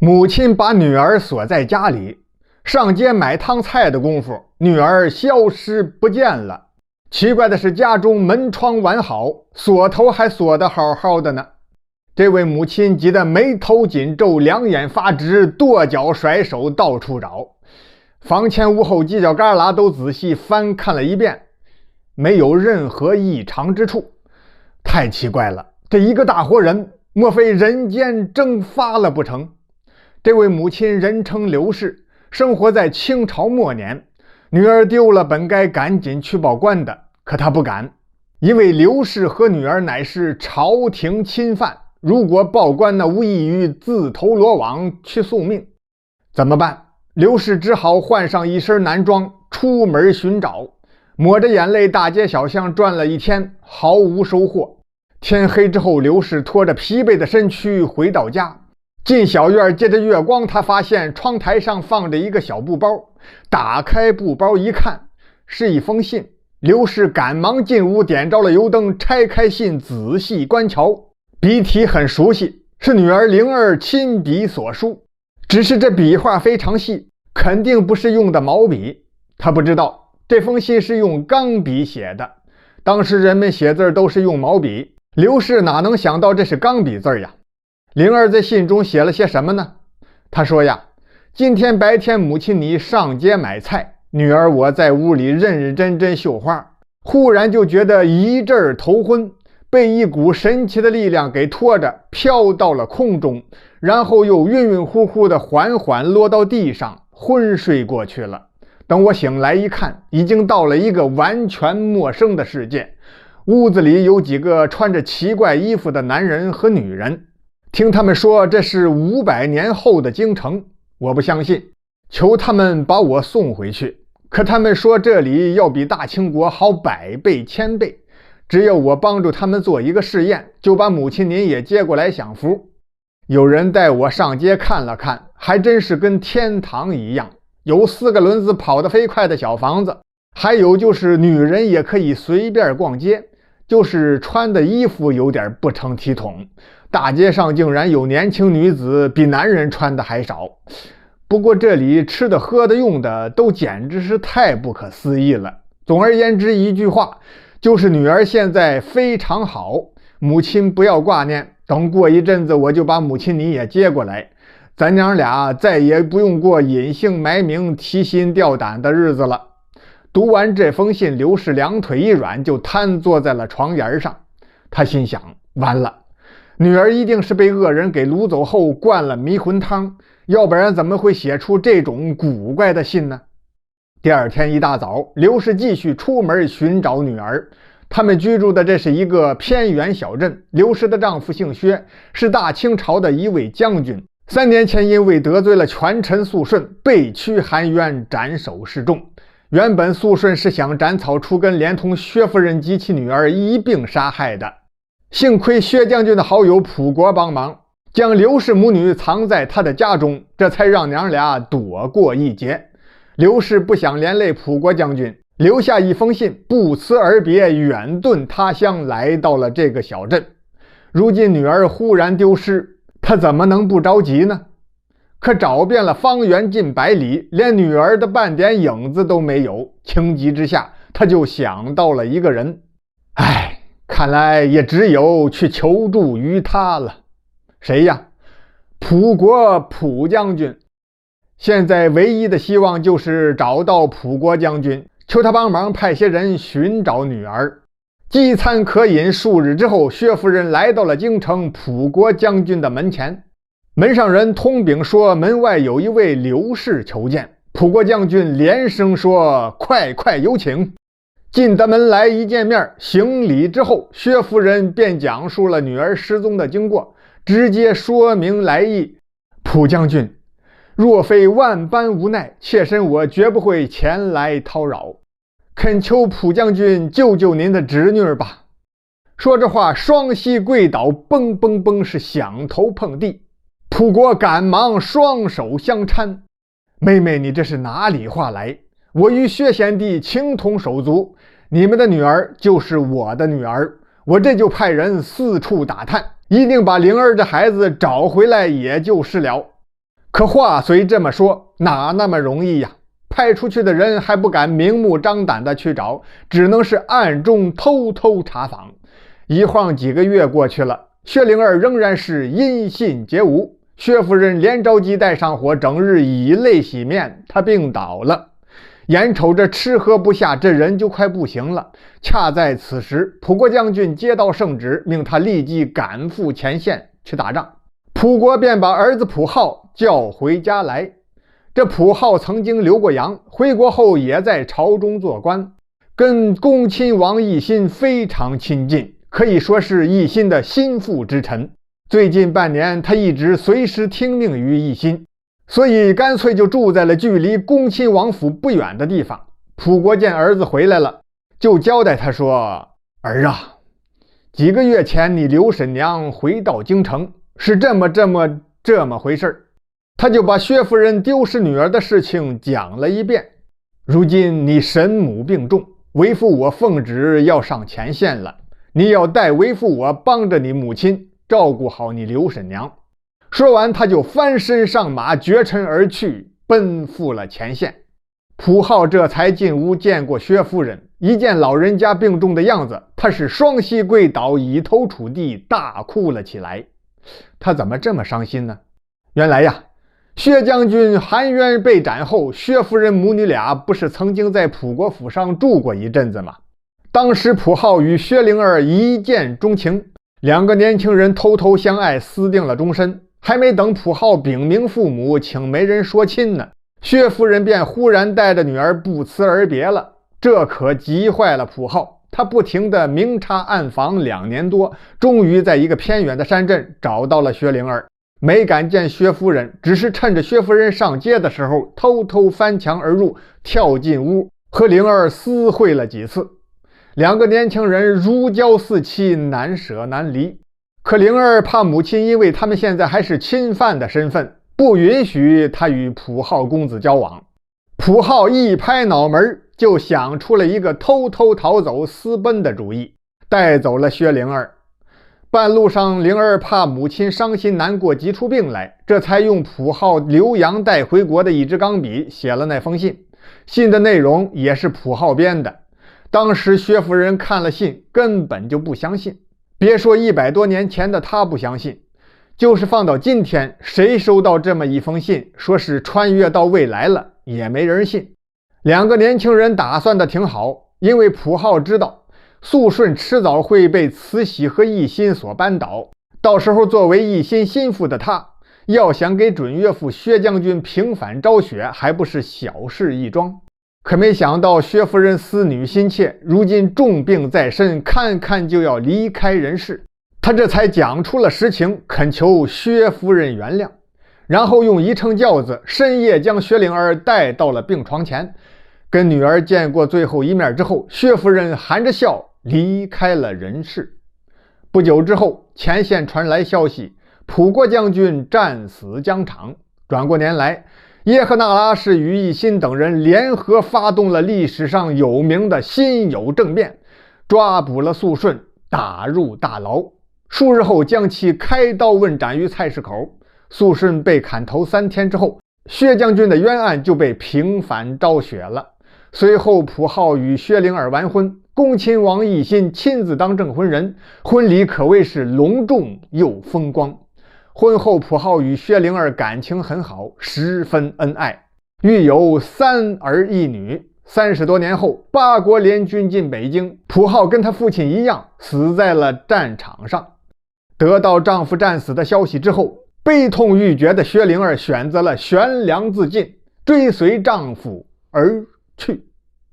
母亲把女儿锁在家里，上街买汤菜的功夫，女儿消失不见了。奇怪的是，家中门窗完好，锁头还锁得好好的呢。这位母亲急得眉头紧皱，两眼发直，跺脚甩手，到处找。房前屋后犄角旮旯都仔细翻看了一遍，没有任何异常之处。太奇怪了，这一个大活人，莫非人间蒸发了不成？这位母亲人称刘氏，生活在清朝末年。女儿丢了，本该赶紧去报官的，可她不敢，因为刘氏和女儿乃是朝廷亲犯，如果报官那无异于自投罗网去送命。怎么办？刘氏只好换上一身男装，出门寻找，抹着眼泪大街小巷转了一天，毫无收获。天黑之后，刘氏拖着疲惫的身躯回到家。进小院，借着月光，他发现窗台上放着一个小布包，打开布包一看，是一封信。刘氏赶忙进屋，点着了油灯，拆开信仔细观瞧，笔体很熟悉，是女儿灵儿亲笔所书，只是这笔画非常细，肯定不是用的毛笔。他不知道这封信是用钢笔写的，当时人们写字都是用毛笔，刘氏哪能想到这是钢笔字呀？灵儿在信中写了些什么呢？他说呀，今天白天母亲你上街买菜，女儿我在屋里认认真真绣花，忽然就觉得一阵头昏，被一股神奇的力量给拖着飘到了空中，然后又晕晕乎乎的缓缓落到地上，昏睡过去了。等我醒来一看，已经到了一个完全陌生的世界，屋子里有几个穿着奇怪衣服的男人和女人，听他们说这是500年后的京城，我不相信，求他们把我送回去。可他们说这里要比大清国好100倍1000倍，只要我帮助他们做一个试验，就把母亲您也接过来享福。有人带我上街看了看，还真是跟天堂一样，有4个轮子跑得飞快的小房子，还有就是女人也可以随便逛街，就是穿的衣服有点不成体统，大街上竟然有年轻女子比男人穿的还少。不过这里吃的喝的用的都简直是太不可思议了。总而言之一句话，就是女儿现在非常好，母亲不要挂念，等过一阵子我就把母亲你也接过来，咱娘俩再也不用过隐姓埋名提心吊胆的日子了。读完这封信，刘氏两腿一软，就瘫坐在了床沿上。他心想，完了，女儿一定是被恶人给掳走后灌了迷魂汤，要不然怎么会写出这种古怪的信呢？第二天一大早，刘氏继续出门寻找女儿。他们居住的这是一个偏远小镇，刘氏的丈夫姓薛，是大清朝的一位将军，3年前因为得罪了权臣肃顺，被驱含冤，斩首示众。原本肃顺是想斩草除根，连同薛夫人及其女儿一并杀害的，幸亏薛将军的好友普国帮忙，将刘氏母女藏在他的家中，这才让娘俩躲过一劫。刘氏不想连累普国将军，留下一封信，不辞而别，远遁他乡，来到了这个小镇。如今女儿忽然丢失，他怎么能不着急呢？可找遍了方圆近100里，连女儿的半点影子都没有。情急之下，他就想到了一个人，看来也只有去求助于他了。谁呀？普国普将军。现在唯一的希望就是找到普国将军，求他帮忙派些人寻找女儿。饥餐可饮数日之后，薛夫人来到了京城普国将军的门前。门上人通禀说，门外有一位刘氏求见。普国将军连声说，快快有请。进得门来一见面，行礼之后，薛夫人便讲述了女儿失踪的经过，直接说明来意。普将军，若非万般无奈，妾身我绝不会前来叨扰，恳求普将军救救您的侄女吧。说着话，双膝跪倒，蹦蹦蹦是响头碰地。普国赶忙双手相搀，妹妹，你这是哪里话来？我与薛贤弟情同手足，你们的女儿就是我的女儿，我这就派人四处打探，一定把灵儿这孩子找回来，也就是了。可话虽这么说，哪那么容易呀？派出去的人还不敢明目张胆的去找，只能是暗中偷偷查访。一晃几个月过去了，薛灵儿仍然是音信皆无。薛夫人连着急带上火，整日以泪洗面，她病倒了。眼瞅着吃喝不下，这人就快不行了。恰在此时，普国将军接到圣旨，命他立即赶赴前线去打仗。普国便把儿子普浩叫回家来。这普浩曾经留过洋，回国后也在朝中做官，跟恭亲王奕欣非常亲近，可以说是奕欣的心腹之臣。最近半年，他一直随时听命于奕欣，所以干脆就住在了距离恭亲王府不远的地方。普国见儿子回来了，就交代他说：“儿啊，几个月前你刘婶娘回到京城，是这么回事。”他就把薛夫人丢失女儿的事情讲了一遍。如今你神母病重，为父我奉旨要上前线了，你要代为父我帮着你母亲，照顾好你刘婶娘。说完，他就翻身上马，绝尘而去，奔赴了前线。普浩这才进屋见过薛夫人，一见老人家病重的样子，他是双膝跪倒，以头触地，大哭了起来。他怎么这么伤心呢？原来呀，薛将军韩渊被斩后，薛夫人母女俩不是曾经在普国府上住过一阵子吗？当时普浩与薛灵儿一见钟情，两个年轻人偷偷相爱，私定了终身。还没等普浩禀明父母，请媒人说亲呢，薛夫人便忽然带着女儿不辞而别了。这可急坏了普浩，他不停地明察暗访2年多，终于在一个偏远的山镇找到了薛灵儿。没敢见薛夫人，只是趁着薛夫人上街的时候，偷偷翻墙而入，跳进屋和灵儿私会了几次。两个年轻人如胶似漆，难舍难离。可灵儿怕母亲因为他们现在还是亲犯的身份，不允许他与普浩公子交往。普浩一拍脑门，就想出了一个偷偷逃走私奔的主意，带走了薛灵儿。半路上，灵儿怕母亲伤心难过，急出病来，这才用普浩留洋带回国的一支钢笔写了那封信。信的内容也是普浩编的。当时薛夫人看了信，根本就不相信。别说100多年前的他不相信，就是放到今天，谁收到这么一封信，说是穿越到未来了，也没人信。两个年轻人打算的挺好，因为普浩知道肃顺迟早会被慈禧和奕欣所扳倒，到时候作为奕欣心腹的他，要想给准岳父薛将军平反昭雪，还不是小事一桩。可没想到薛夫人思女心切，如今重病在身，看看就要离开人世。他这才讲出了实情，恳求薛夫人原谅，然后用一乘轿子深夜将薛灵儿带到了病床前。跟女儿见过最后一面之后，薛夫人含着笑离开了人世。不久之后，前线传来消息，普国将军战死疆场。转过年来，叶赫那拉氏与奕欣等人联合发动了历史上有名的辛酉政变，抓捕了肃顺，打入大牢。数日后将其开刀问斩于菜市口。肃顺被砍头3天之后，薛将军的冤案就被平反昭雪了。随后普浩与薛灵儿完婚，恭亲王奕欣亲自当证婚人，婚礼可谓是隆重又风光。婚后普浩与薛灵儿感情很好，十分恩爱，育有3儿1女。30多年后，8国联军进北京，普浩跟他父亲一样死在了战场上。得到丈夫战死的消息之后，悲痛欲绝的薛灵儿选择了悬梁自尽，追随丈夫而去。